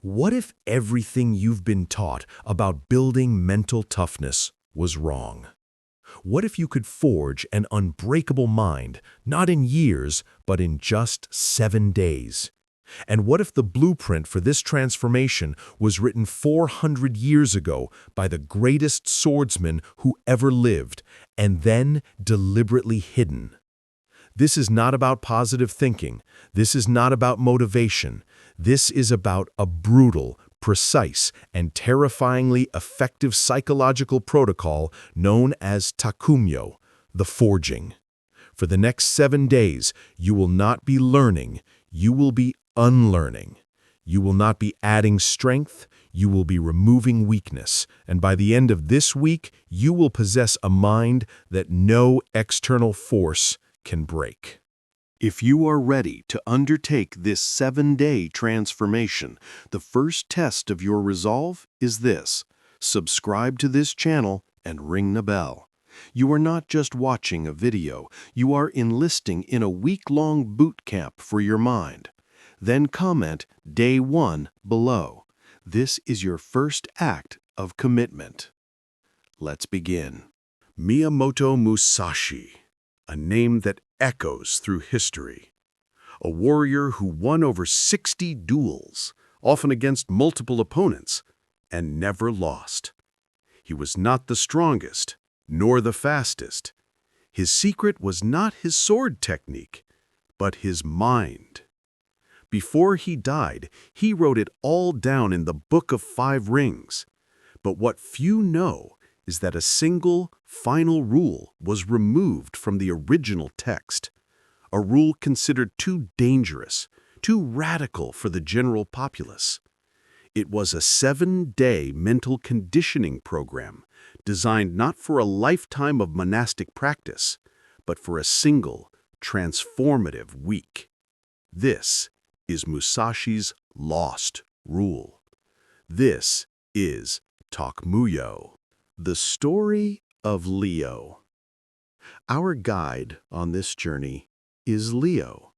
What if everything you've been taught about building mental toughness was wrong? What if you could forge an unbreakable mind, not in years, but in just 7 days? And what if the blueprint for this transformation was written 400 years ago by the greatest swordsman who ever lived, and then deliberately hidden? This is not about positive thinking. This is not about motivation. This is about a brutal, precise, and terrifyingly effective psychological protocol known as Takumyo, the forging. For the next 7 days, you will not be learning, you will be unlearning. You will not be adding strength, you will be removing weakness, and by the end of this week, you will possess a mind that no external force can break. If you are ready to undertake this 7-day transformation, the first test of your resolve is this: subscribe to this channel and ring the bell. You are not just watching a video, you are enlisting in a week-long boot camp for your mind. Then comment Day 1 below. This is your first act of commitment. Let's begin. Miyamoto Musashi, a name that echoes through history. A warrior who won over 60 duels, often against multiple opponents, and never lost. He was not the strongest, nor the fastest. His secret was not his sword technique, but his mind. Before he died, he wrote it all down in the Book of 5 Rings. But what few know is that a single, final rule was removed from the original text. A rule considered too dangerous, too radical for the general populace. It was a 7-day mental conditioning program designed not for a lifetime of monastic practice, but for a single, transformative week. This is Musashi's lost rule. This is Takumyo, the story of Leo. Our guide on this journey is Leo,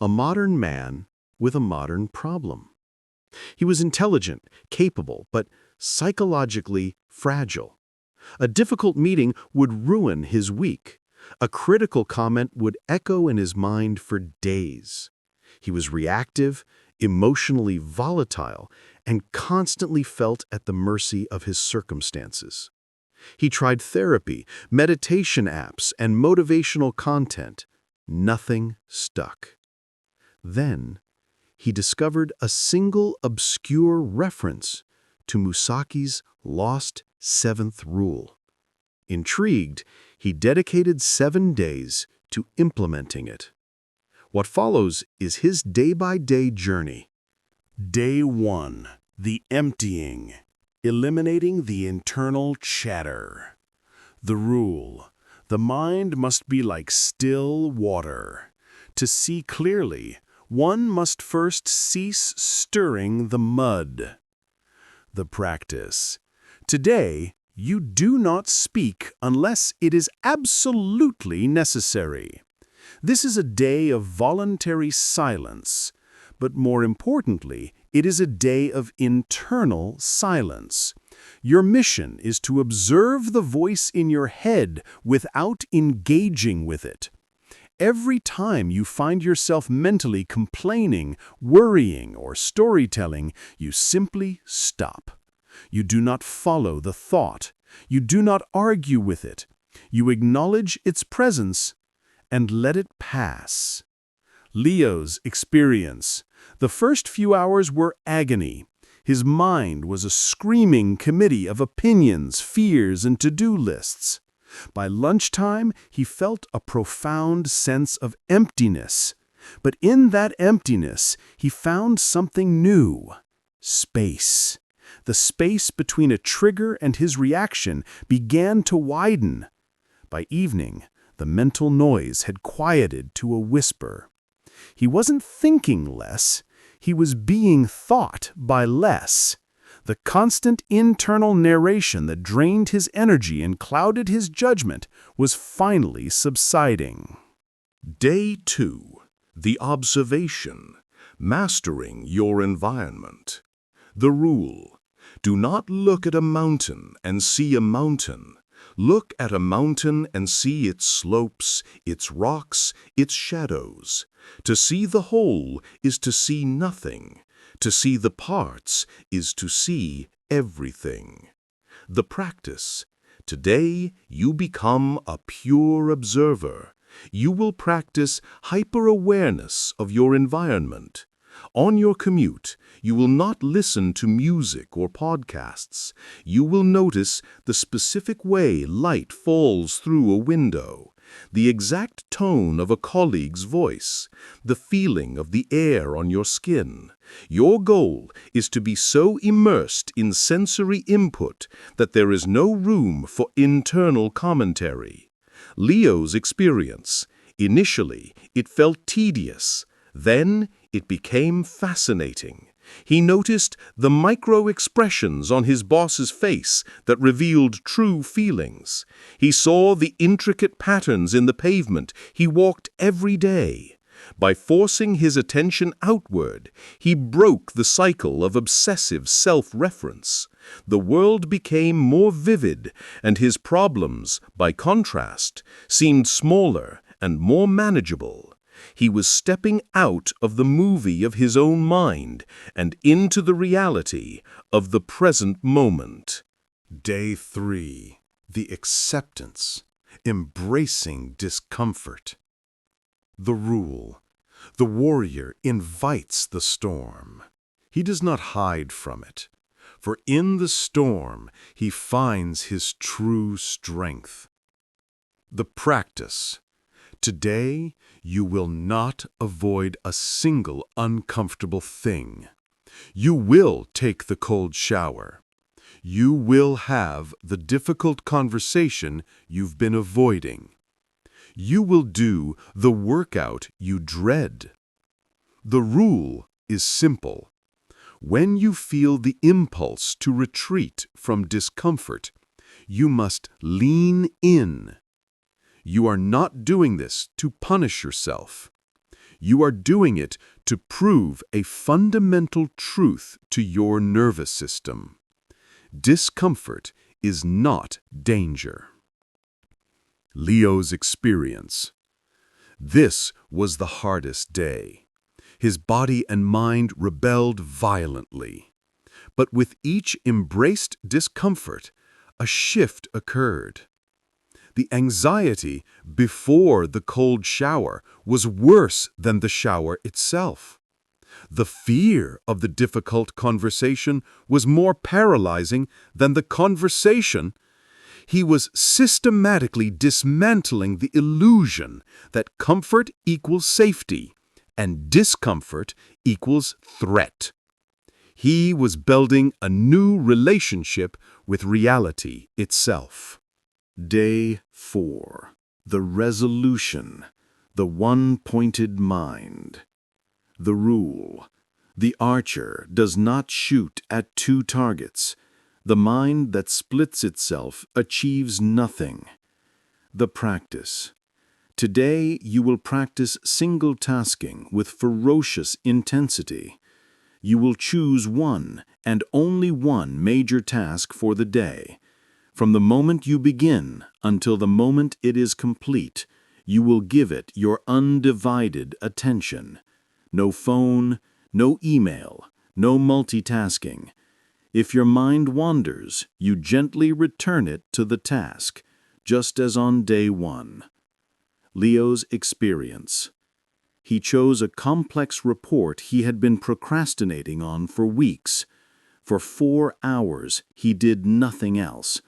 a modern man with a modern problem. He was intelligent, capable, but psychologically fragile. A difficult meeting would ruin his week. A critical comment would echo in his mind for days. He was reactive, emotionally volatile, and constantly felt at the mercy of his circumstances. He tried therapy, meditation apps, and motivational content. Nothing stuck. Then, he discovered a single obscure reference to Musashi's lost 7th rule. Intrigued, he dedicated 7 days to implementing it. What follows is his day-by-day journey. Day 1. The emptying. Eliminating the internal chatter. The rule: the mind must be like still water. To see clearly, one must first cease stirring the mud. The practice: today, you do not speak unless it is absolutely necessary. This is a day of voluntary silence, but more importantly, it is a day of internal silence. Your mission is to observe the voice in your head without engaging with it. Every time you find yourself mentally complaining, worrying, or storytelling, you simply stop. You do not follow the thought. You do not argue with it. You acknowledge its presence and let it pass. Leo's experience. The first few hours were agony. His mind was a screaming committee of opinions, fears, and to-do lists. By lunchtime, he felt a profound sense of emptiness. But in that emptiness, he found something new: space. The space between a trigger and his reaction began to widen. By evening, the mental noise had quieted to a whisper. He wasn't thinking less, he was being thought by less. The constant internal narration that drained his energy and clouded his judgment was finally subsiding. Day 2. The observation. Mastering your environment. The rule: do not look at a mountain and see a mountain. Look at a mountain and see its slopes, its rocks, its shadows. To see the whole is to see nothing. To see the parts is to see everything. The practice: today you become a pure observer. You will practice hyper-awareness of your environment. On your commute, you will not listen to music or podcasts. You will notice the specific way light falls through a window, the exact tone of a colleague's voice, the feeling of the air on your skin. Your goal is to be so immersed in sensory input that there is no room for internal commentary. Leo's experience: initially, it felt tedious. Then it became fascinating. He noticed the micro-expressions on his boss's face that revealed true feelings. He saw the intricate patterns in the pavement he walked every day. By forcing his attention outward, he broke the cycle of obsessive self-reference. The world became more vivid, and his problems, by contrast, seemed smaller and more manageable. He was stepping out of the movie of his own mind and into the reality of the present moment. Day 3. The acceptance. Embracing discomfort. The rule: the warrior invites the storm. He does not hide from it, for in the storm he finds his true strength. The practice: today you will not avoid a single uncomfortable thing. You will take the cold shower. You will have the difficult conversation you've been avoiding. You will do the workout you dread. The rule is simple. When you feel the impulse to retreat from discomfort, you must lean in. You are not doing this to punish yourself. You are doing it to prove a fundamental truth to your nervous system. Discomfort is not danger. Leo's experience. This was the hardest day. His body and mind rebelled violently. But with each embraced discomfort, a shift occurred. The anxiety before the cold shower was worse than the shower itself. The fear of the difficult conversation was more paralyzing than the conversation. He was systematically dismantling the illusion that comfort equals safety and discomfort equals threat. He was building a new relationship with reality itself. Day 4. The resolution. The one-pointed mind. The rule: the archer does not shoot at two targets. The mind that splits itself achieves nothing. The practice: today you will practice single-tasking with ferocious intensity. You will choose one and only one major task for the day. From the moment you begin until the moment it is complete, you will give it your undivided attention. No phone, no email, no multitasking. If your mind wanders, you gently return it to the task, just as on day 1. Leo's experience. He chose a complex report he had been procrastinating on for weeks. For 4 hours, he did nothing else.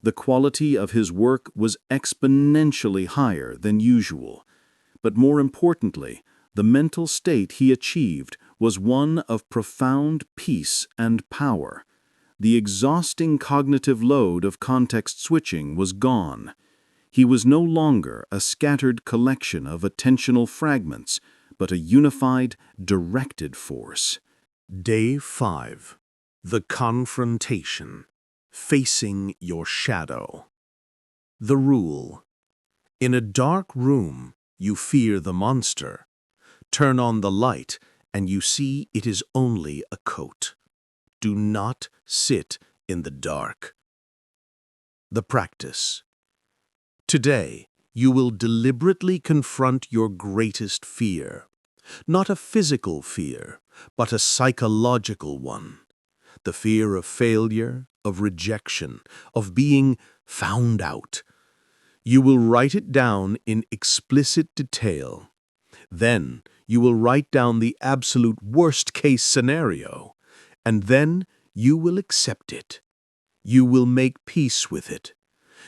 The quality of his work was exponentially higher than usual. But more importantly, the mental state he achieved was one of profound peace and power. The exhausting cognitive load of context switching was gone. He was no longer a scattered collection of attentional fragments, but a unified, directed force. Day 5. The confrontation. Facing your shadow. The rule: in a dark room, you fear the monster. Turn on the light, and you see it is only a coat. Do not sit in the dark. The practice. Today, you will deliberately confront your greatest fear. Not a physical fear, but a psychological one. The fear of failure, of rejection, of being found out. You will write it down in explicit detail. Then you will write down the absolute worst-case scenario, and then you will accept it. You will make peace with it.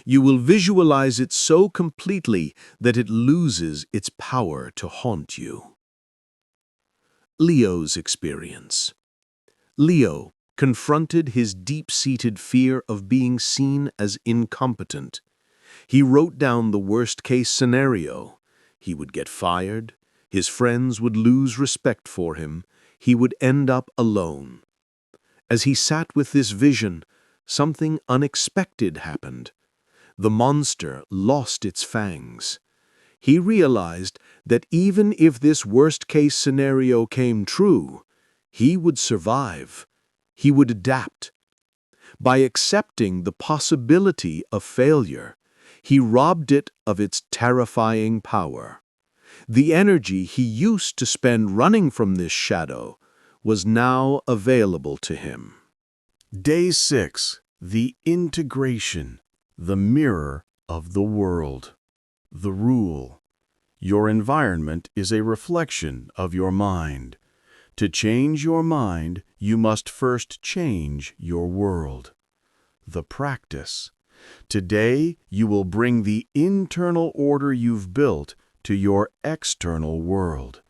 You will visualize it so completely that it loses its power to haunt you. Leo's experience. Leo confronted his deep-seated fear of being seen as incompetent. He wrote down the worst-case scenario. He would get fired, his friends would lose respect for him, he would end up alone. As he sat with this vision, something unexpected happened. The monster lost its fangs. He realized that even if this worst-case scenario came true, he would survive. He would adapt. By accepting the possibility of failure, he robbed it of its terrifying power. The energy he used to spend running from this shadow was now available to him. Day 6. The integration, the mirror of the world. The rule. Your environment is a reflection of your mind. To change your mind, you must first change your world. The practice. Today, you will bring the internal order you've built to your external world.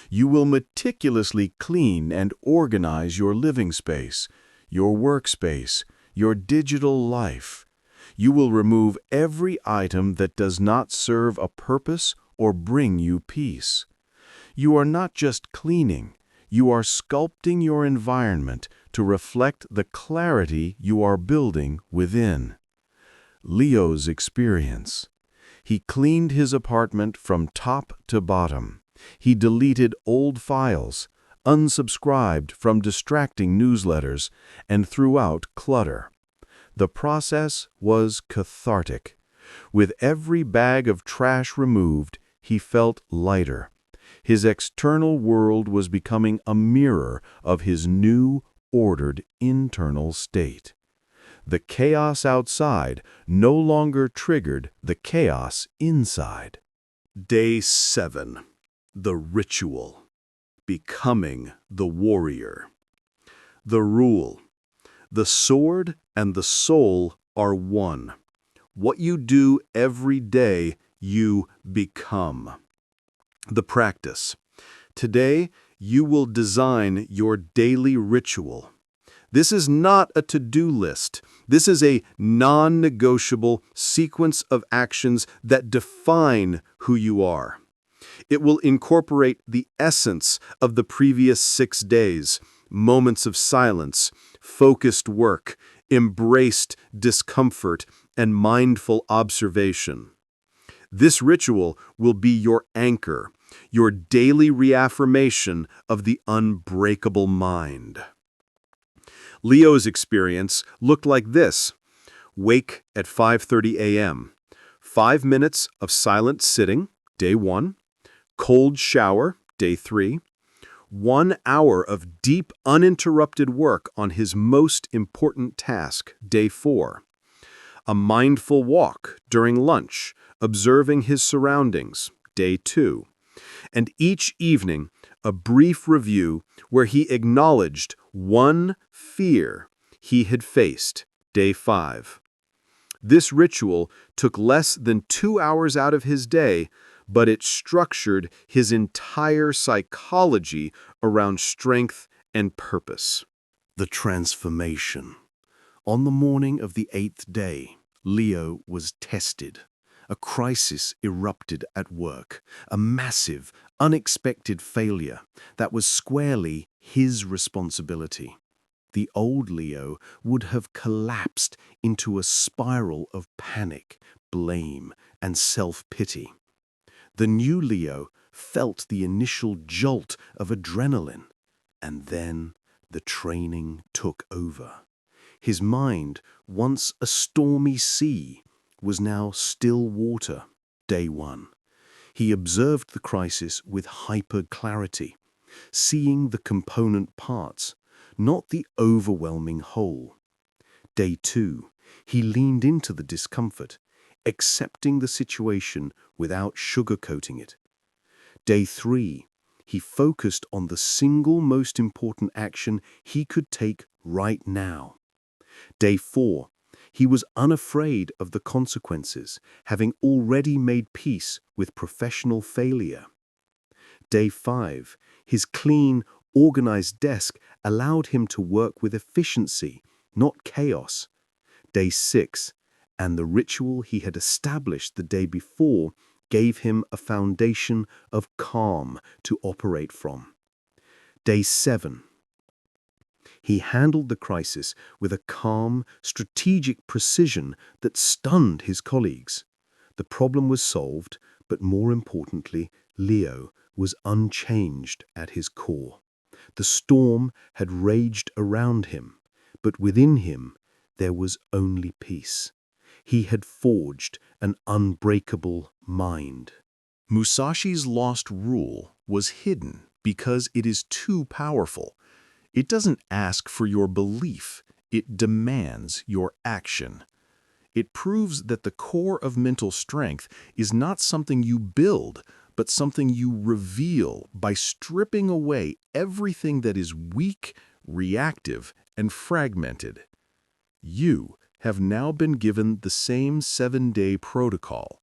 You will meticulously clean and organize your living space, your workspace, your digital life. You will remove every item that does not serve a purpose or bring you peace. You are not just cleaning, you are sculpting your environment to reflect the clarity you are building within. Leo's experience. He cleaned his apartment from top to bottom. He deleted old files, unsubscribed from distracting newsletters, and threw out clutter. The process was cathartic. With every bag of trash removed, he felt lighter. His external world was becoming a mirror of his new, ordered internal state. The chaos outside no longer triggered the chaos inside. Day 7. The ritual. Becoming the warrior. The rule. The sword and the soul are one. What you do every day, you become. The practice. Today, you will design your daily ritual. This is not a to-do list. This is a non-negotiable sequence of actions that define who you are. It will incorporate the essence of the previous 6 days, moments of silence, focused work, embraced discomfort, and mindful observation. This ritual will be your anchor, your daily reaffirmation of the unbreakable mind. Leo's experience looked like this. Wake at 5:30 a.m. 5 minutes of silent sitting, day 1. Cold shower, day 3. 1 hour of deep, uninterrupted work on his most important task, day 4. A mindful walk during lunch, observing his surroundings, day 2. And each evening, a brief review where he acknowledged one fear he had faced, day 5. This ritual took less than 2 hours out of his day, but it structured his entire psychology around strength and purpose. The transformation. On the morning of the 8th day, Leo was tested. A crisis erupted at work, a massive, unexpected failure that was squarely his responsibility. The old Leo would have collapsed into a spiral of panic, blame, and self-pity. The new Leo felt the initial jolt of adrenaline, and then The training took over. His mind, once a stormy sea, was now still water. Day 1. He observed the crisis with hyper-clarity, seeing the component parts, not the overwhelming whole. Day 2. He leaned into the discomfort, accepting the situation without sugarcoating it. Day 3. He focused on the single most important action he could take right now. Day 4. He was unafraid of the consequences, having already made peace with professional failure. Day 5. His clean, organized desk allowed him to work with efficiency, not chaos. Day 6. And the ritual he had established the day before gave him a foundation of calm to operate from. Day 7. He handled the crisis with a calm, strategic precision that stunned his colleagues. The problem was solved, but more importantly, Leo was unchanged at his core. The storm had raged around him, but within him there was only peace. He had forged an unbreakable mind. Musashi's lost rule was hidden because it is too powerful. It doesn't ask for your belief, it demands your action. It proves that the core of mental strength is not something you build, but something you reveal by stripping away everything that is weak, reactive, and fragmented. You have now been given the same 7-day protocol.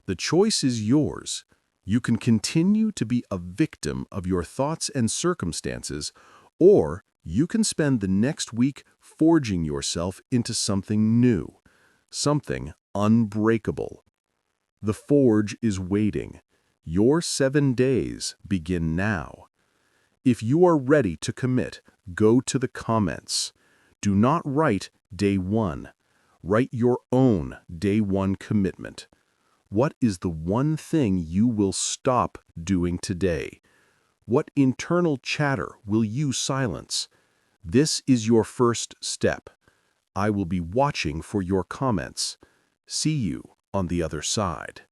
The choice is yours. You can continue to be a victim of your thoughts and circumstances, or you can spend the next week forging yourself into something new, something unbreakable. The forge is waiting. Your 7 days begin now. If you are ready to commit, go to the comments. Do not write Day 1. Write your own Day 1 commitment. What is the one thing you will stop doing today? What internal chatter will you silence? This is your first step. I will be watching for your comments. See you on the other side.